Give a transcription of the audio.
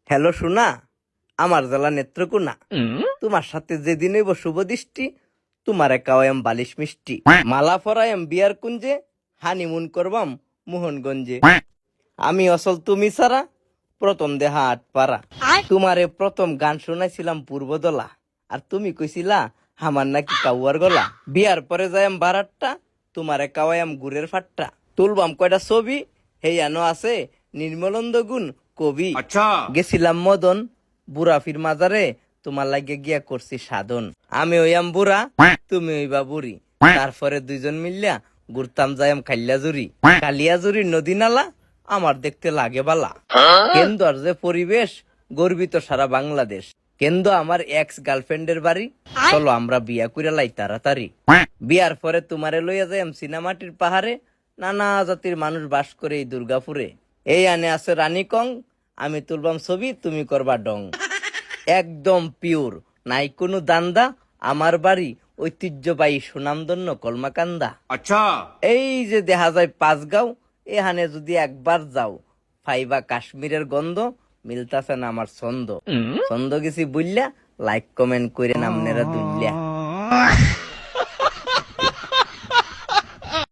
Hello সোনা, আমার জেলা নেত্রকোনা। তোমার সাথে যেদিন হইব শুভ দৃষ্টি, তোমারে কাওয়াম বালিশ মিষ্টি, মালা পরায়াম বিয়ার কুঞ্জে, হানিমুন করবাম মোহনগঞ্জে। আমি অসল তুমি ছাড়া প্রথম দেহা আটপাড়া। তোমারে প্রথম গান শোনাইছিলাম পূর্বদলা, আর তুমি কইছিলা আমার নাকি কাউয়ার গলা। বিয়ার পরে যাইম বারাট্টা, তোমারে কাওয়ায়াম গুড়ের ফাট্টা। তুলবাম কয়টা ছবি, হেয়ানো আছে নির্মলন্দ গুণ কবি। গেছিলাম মদন বুড়াফির মাজারে, তোমার লাগে গিয়া করছি সাধন। আমি হইয়াম বুড়া, তুমি হইবা বুড়ি, তারপরে দুইজন মিললা ঘুরতাম যাইম খাইলাজুরি। কালিয়াজুরি নদী নালা আমার দেখতে লাগে বালা। কেন্দ্র যে পরিবেশ, গর্বিত সারা বাংলাদেশ। কেন্দ্র আমার এক্স গার্লফ্রেন্ডের বাড়ি, চলো আমরা বিয়া কইরা লাই তাড়াতাড়ি। বিয়ার পরে তোমারে লইয়া যাইম সিনেমাটির পাহাড়ে, নানা জাতির মানুষ বাস করে এই দুর্গাপুরে। এই আনে আছে রানীকং, আমি তুলবাম ছবি, তুমি করবা ডং। একদম পিওর, নাই কোনো দান্দা। আমার বাড়ি ঐতিহ্যবাহী সুনামধন্য কলমাকান্দা। এই যে দেখা যায় পাঁচগাঁও, এখানে যদি একবার যাও ফাইবা কাশ্মীরের গন্ধ, মিলতাছে না আমার ছন্দ। ছন্দ গেছি বুঝলা, লাইক কমেন্ট করে নামনেরা দুইলা।